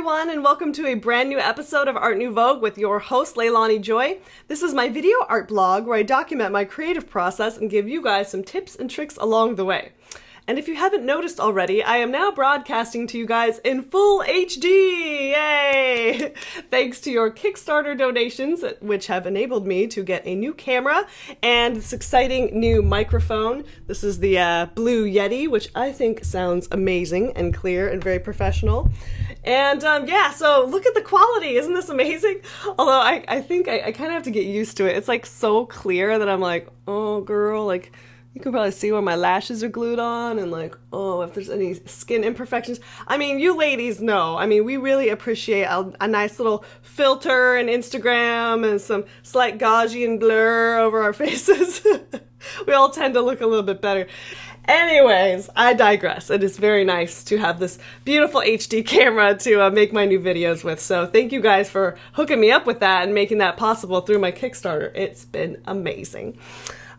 everyone, and welcome to a brand new episode of Art Nouveau with your host, LeilaniJoy. This is my video art blog where I document my creative process and give you guys some tips and tricks along the way. And if you haven't noticed already, I am now broadcasting to you guys in full HD! Yay! Thanks to your Kickstarter donations, which have enabled me to get a new camera and this exciting new microphone. This is the Blue Yeti, which I think sounds amazing and clear and very professional. And yeah, so look at the quality. Isn't this amazing? Although I think I kind of have to get used to it. It's like so clear that I'm like, oh girl, like you can probably see where my lashes are glued on and like, oh, if there's any skin imperfections. I mean, you ladies know. I mean, we really appreciate a nice little filter and Instagram and some slight Gaussian blur over our faces. We all tend to look a little bit better. Anyways, I digress. It is very nice to have this beautiful HD camera to make my new videos with. So thank you guys for hooking me up with that and making that possible through my Kickstarter. It's been amazing.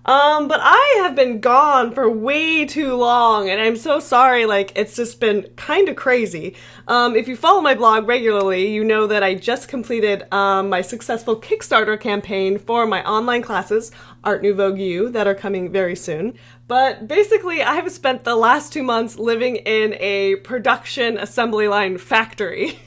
But I have been gone for way too long, and I'm so sorry, like, it's just been kind of crazy. If you follow my blog regularly, you know that I just completed, my successful Kickstarter campaign for my online classes, Art Nouveau U, that are coming very soon. But basically, I have spent the last 2 months living in a production assembly line factory.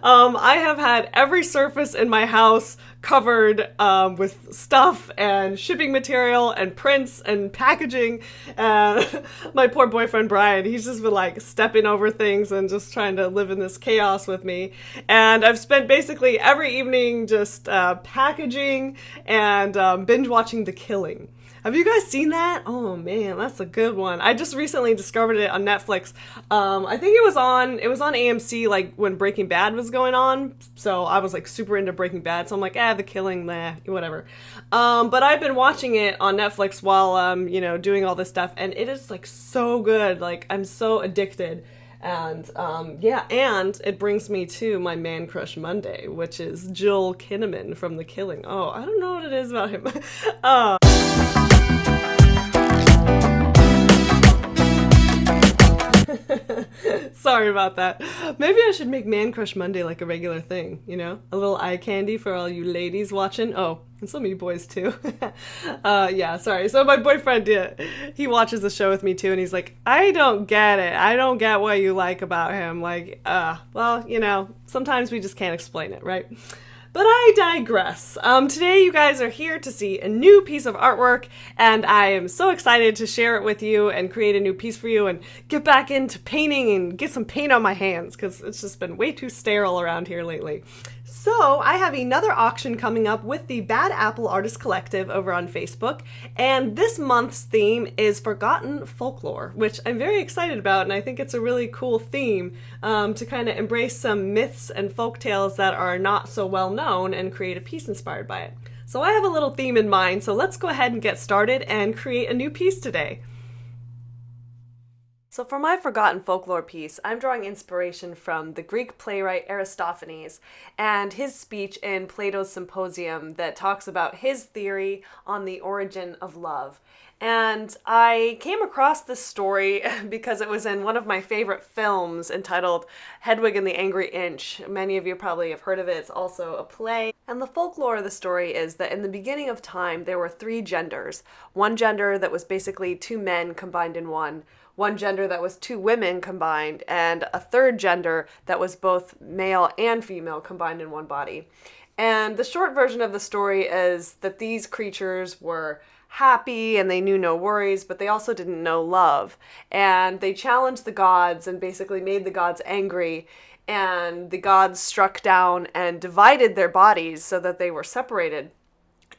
I have had every surface in my house covered with stuff and shipping material and prints and packaging. My poor boyfriend Brian, he's just been like stepping over things and just trying to live in this chaos with me. And I've spent basically every evening just packaging and binge watching The Killing. Have you guys seen that? Oh man, that's a good one. I just recently discovered it on Netflix. I think it was on AMC like when Breaking Bad was going on. So I was like super into Breaking Bad. So I'm like, The Killing, nah, whatever. But I've been watching it on Netflix while doing all this stuff, and it is like so good. Like I'm so addicted. And yeah, and it brings me to my Man Crush Monday, which is Joel Kinnaman from The Killing. Oh, I don't know what it is about him. Sorry about that. Maybe I should make Man Crush Monday like a regular thing, you know? A little eye candy for all you ladies watching. Oh, and some of you boys too. Yeah, sorry. So my boyfriend, he watches the show with me too, and he's like, I don't get it. I don't get what you like about him. Like, well, sometimes we just can't explain it, right? But I digress. Today you guys are here to see a new piece of artwork, and I am so excited to share it with you and create a new piece for you and get back into painting and get some paint on my hands because it's just been way too sterile around here lately. So I have another auction coming up with the Bad Apple Artist Collective over on Facebook, and this month's theme is Forgotten Folklore, which I'm very excited about, and I think it's a really cool theme to kind of embrace some myths and folktales that are not so well known and create a piece inspired by it. So I have a little theme in mind, so let's go ahead and get started and create a new piece today. So for my Forgotten Folklore piece, I'm drawing inspiration from the Greek playwright Aristophanes and his speech in Plato's Symposium that talks about his theory on the origin of love. And I came across this story because it was in one of my favorite films entitled Hedwig the Angry Inch. Many of you probably have heard of it. It's also a play. And the folklore of the story is that in the beginning of time, there were 3 genders. One gender that was basically 2 men combined in one gender that was 2 women combined, and a third gender that was both male and female combined in one body. And the short version of the story is that these creatures were happy and they knew no worries, but they also didn't know love. And they challenged the gods and basically made the gods angry, and the gods struck down and divided their bodies so that they were separated.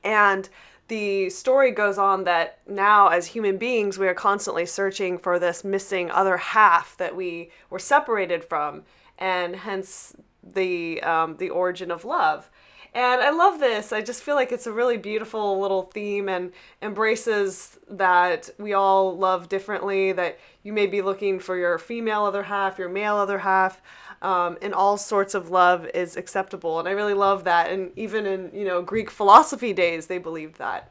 And the story goes on that now as human beings, we are constantly searching for this missing other half that we were separated from, and hence the origin of love. And I love this. I just feel like it's a really beautiful little theme and embraces that we all love differently, that you may be looking for your female other half, your male other half, and all sorts of love is acceptable. And I really love that. And even in, Greek philosophy days, they believed that.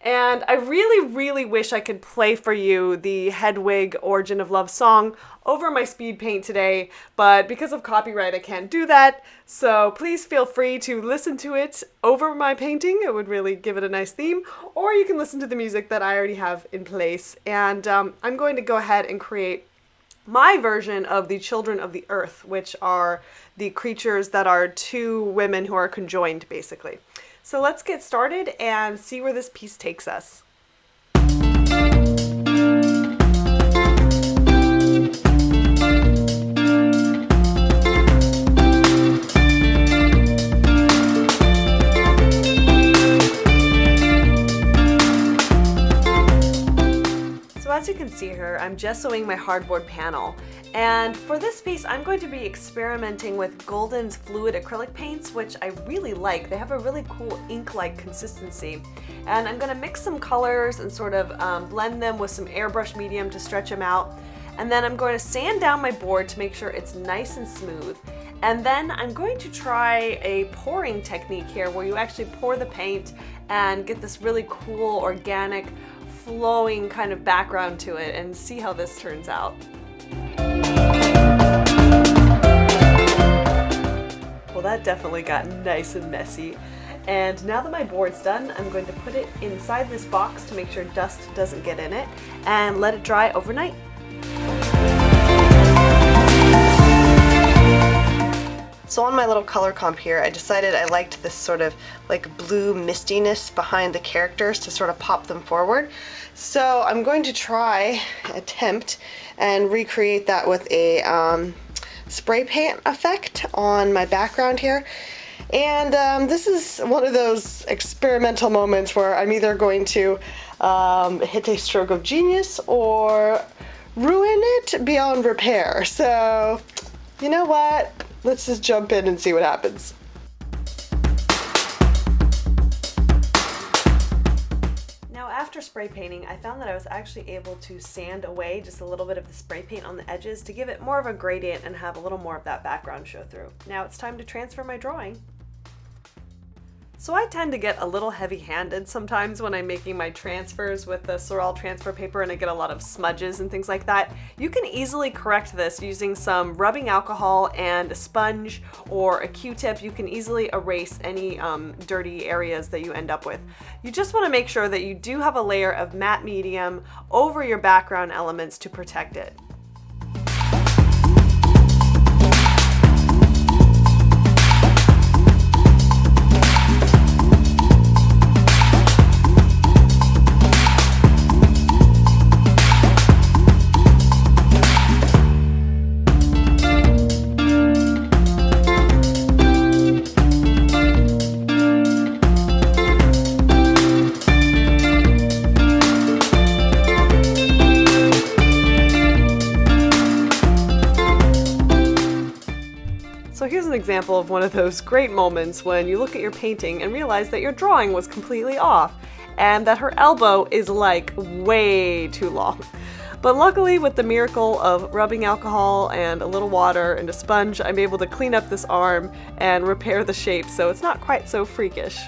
And I really wish I could play for you the Hedwig Origin of Love song over my speed paint today, but because of copyright I can't do that. So please feel free to listen to it over my painting. It would really give it a nice theme. Or you can listen to the music that I already have in place. And I'm going to go ahead and create my version of the Children of the Earth, which are the creatures that are two women who are conjoined, basically. So let's get started and see where this piece takes us. So as you can see here, I'm gessoing my hardboard panel. And for this piece, I'm going to be experimenting with Golden's fluid acrylic paints, which I really like. They have a really cool ink-like consistency. And I'm going to mix some colors and sort of blend them with some airbrush medium to stretch them out. And then I'm going to sand down my board to make sure it's nice and smooth. And then I'm going to try a pouring technique here where you actually pour the paint and get this really cool, organic, flowing kind of background to it, and see how this turns out. Well, that definitely got nice and messy. And now that my board's done, I'm going to put it inside this box to make sure dust doesn't get in it and let it dry overnight. So on my little color comp here, I decided I liked this sort of like blue mistiness behind the characters to sort of pop them forward. So I'm going to attempt and recreate that with a spray paint effect on my background here. And this is one of those experimental moments where I'm either going to hit a stroke of genius or ruin it beyond repair. So you know what? Let's just jump in and see what happens. Now after spray painting, I found that I was actually able to sand away just a little bit of the spray paint on the edges to give it more of a gradient and have a little more of that background show through. Now it's time to transfer my drawing. So I tend to get a little heavy-handed sometimes when I'm making my transfers with the Sorel transfer paper and I get a lot of smudges and things like that. You can easily correct this using some rubbing alcohol and a sponge or a Q-tip. You can easily erase any dirty areas that you end up with. You just want to make sure that you do have a layer of matte medium over your background elements to protect it. So here's an example of one of those great moments when you look at your painting and realize that your drawing was completely off and that her elbow is like way too long. But luckily, with the miracle of rubbing alcohol and a little water and a sponge, I'm able to clean up this arm and repair the shape so it's not quite so freakish.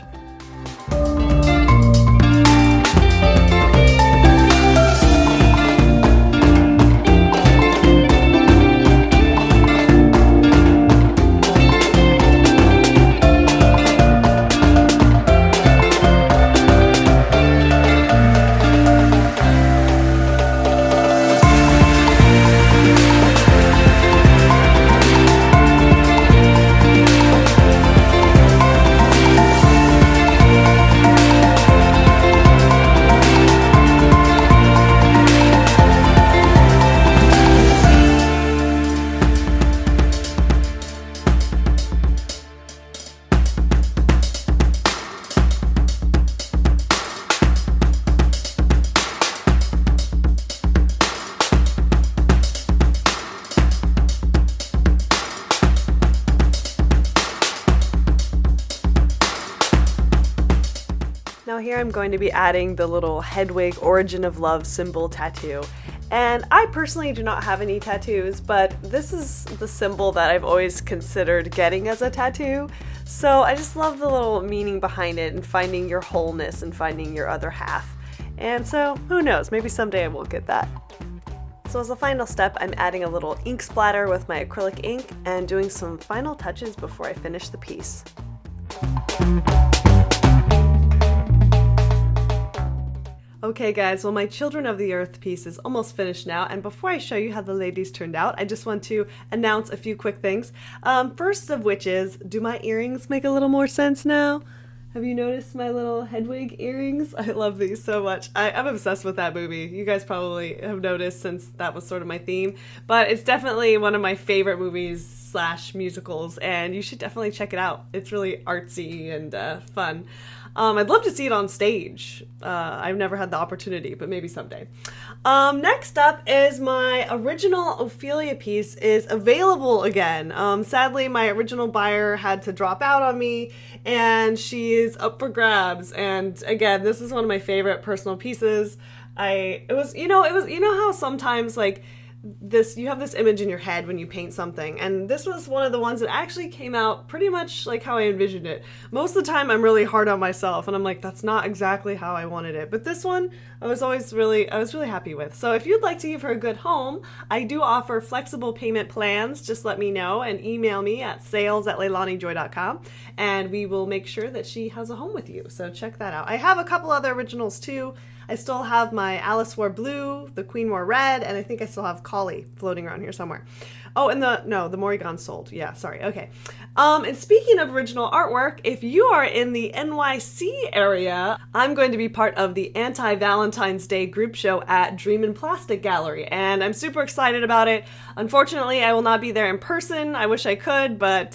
Now here I'm going to be adding the little Hedwig Origin of Love symbol tattoo. And I personally do not have any tattoos, but this is the symbol that I've always considered getting as a tattoo. So I just love the little meaning behind it and finding your wholeness and finding your other half. And so who knows, maybe someday I will get that. So as a final step, I'm adding a little ink splatter with my acrylic ink and doing some final touches before I finish the piece. Okay guys, well my Children of the Earth piece is almost finished now, and before I show you how the ladies turned out, I just want to announce a few quick things. First of which is, do my earrings make a little more sense now? Have you noticed my little Hedwig earrings? I love these so much. I'm obsessed with that movie. You guys probably have noticed since that was sort of my theme, but it's definitely one of my favorite movies / musicals, and you should definitely check it out. It's really artsy and fun. I'd love to see it on stage. I've never had the opportunity, but maybe someday. Next up is my original Ophelia piece is available again. Sadly, my original buyer had to drop out on me, and she is up for grabs. And again, this is one of my favorite personal pieces. You know how sometimes like you have this image in your head when you paint something, and this was one of the ones that actually came out pretty much like how I envisioned it. Most of the time I'm really hard on myself and I'm like, that's not exactly how I wanted it, but this one I was really happy with. So if you'd like to give her a good home, I do offer flexible payment plans. Just let me know and email me at sales@leilanijoy.com and we will make sure that she has a home with you. So check that out. I have a couple other originals too. I still have my Alice Wore Blue, the Queen Wore Red, and I think I still have Collie floating around here somewhere. Oh, and the Morrigan sold. Yeah, sorry. Okay. And speaking of original artwork, if you are in the NYC area, I'm going to be part of the Anti-Valentine's Day group show at Dream and Plastic Gallery, and I'm super excited about it. Unfortunately, I will not be there in person. I wish I could, but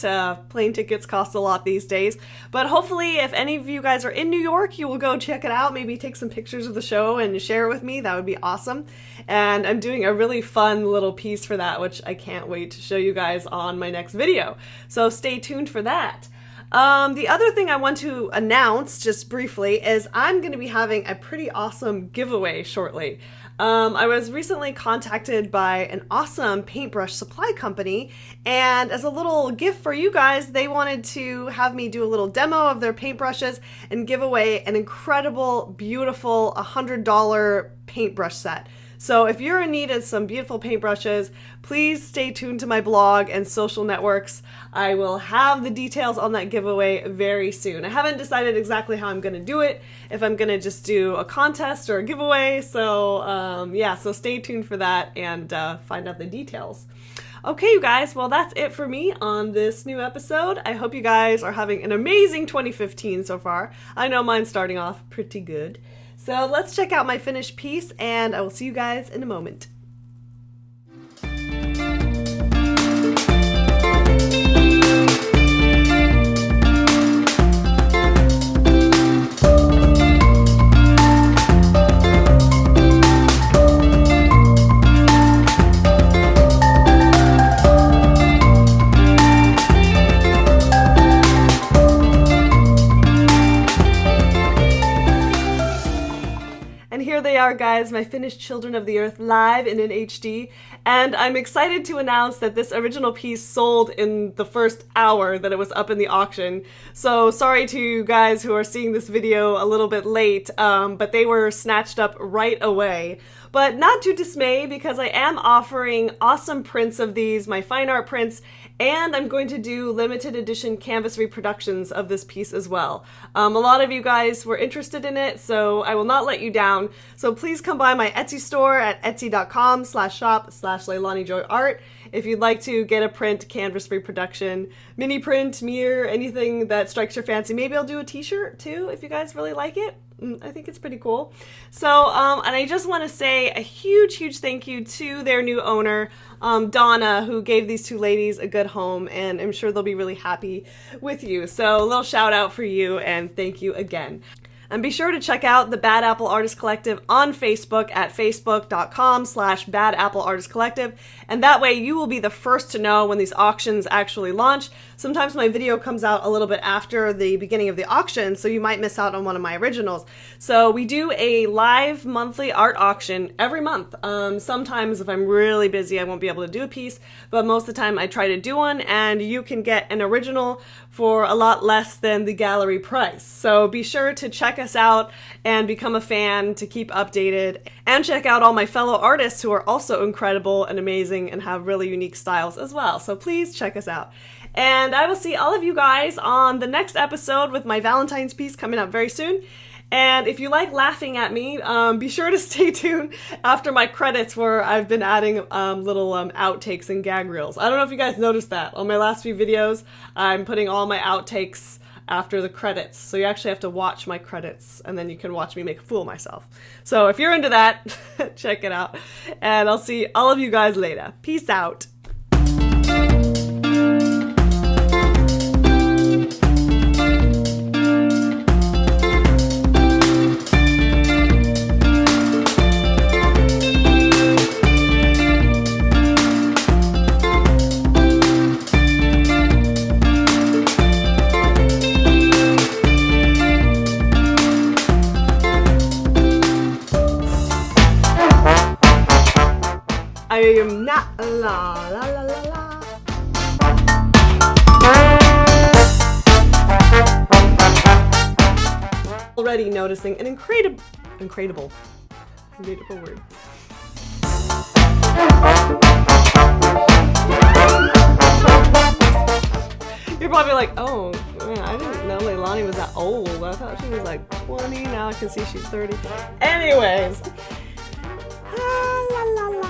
plane tickets cost a lot these days. But hopefully, if any of you guys are in New York, you will go check it out, maybe take some pictures of the show and share it with me. That would be awesome. And I'm doing a really fun little piece for that, which I can't wait to show you guys on my next video. So stay tuned for that. The other thing I want to announce just briefly is I'm going to be having a pretty awesome giveaway shortly. I was recently contacted by an awesome paintbrush supply company, and as a little gift for you guys, they wanted to have me do a little demo of their paintbrushes and give away an incredible, beautiful $100 paintbrush set. So if you're in need of some beautiful paintbrushes, please stay tuned to my blog and social networks. I will have the details on that giveaway very soon. I haven't decided exactly how I'm going to do it, if I'm going to just do a contest or a giveaway. So yeah, so stay tuned for that and find out the details. Okay, you guys, well, that's it for me on this new episode. I hope you guys are having an amazing 2015 so far. I know mine's starting off pretty good. So let's check out my finished piece, and I will see you guys in a moment. And here they are, guys, my finished Children of the Earth live and in HD. And I'm excited to announce that this original piece sold in the first hour that it was up in the auction. So sorry to you guys who are seeing this video a little bit late, but they were snatched up right away. But not to dismay, because I am offering awesome prints of these, my fine art prints, and I'm going to do limited edition canvas reproductions of this piece as well. A lot of you guys were interested in it, so I will not let you down. So please come by my Etsy store at etsy.com/shop/LeilaniJoyArt if you'd like to get a print, canvas reproduction, mini print, mirror, anything that strikes your fancy. Maybe I'll do a t-shirt too if you guys really like it. I think it's pretty cool. So, and I just want to say a huge thank you to their new owner, Donna, who gave these two ladies a good home, and I'm sure they'll be really happy with you. So a little shout out for you, and thank you again. And be sure to check out the Bad Apple Artist Collective on Facebook at facebook.com/Bad Apple Artist Collective. And that way you will be the first to know when these auctions actually launch. sometimes my video comes out a little bit after the beginning of the auction, so you might miss out on one of my originals. So we do a live monthly art auction every month. Sometimes if I'm really busy, I won't be able to do a piece, but most of the time I try to do one, and you can get an original for a lot less than the gallery price. So be sure to check us out and become a fan to keep updated, and check out all my fellow artists who are also incredible and amazing and have really unique styles as well. So please check us out. And I will see all of you guys on the next episode with my Valentine's piece coming up very soon. And if you like laughing at me, be sure to stay tuned after my credits, where I've been adding little outtakes and gag reels. I don't know if you guys noticed that. On my last few videos, I'm putting all my outtakes after the credits. So you actually have to watch my credits, and then you can watch me make a fool of myself. So if you're into that, check it out. And I'll see all of you guys later. Peace out. I am not la la la la la. Already noticing an incredible word. You're probably like, oh man, I didn't know Leilani was that old. I thought she was like 20. Now I can see she's 30. Anyways. La la la.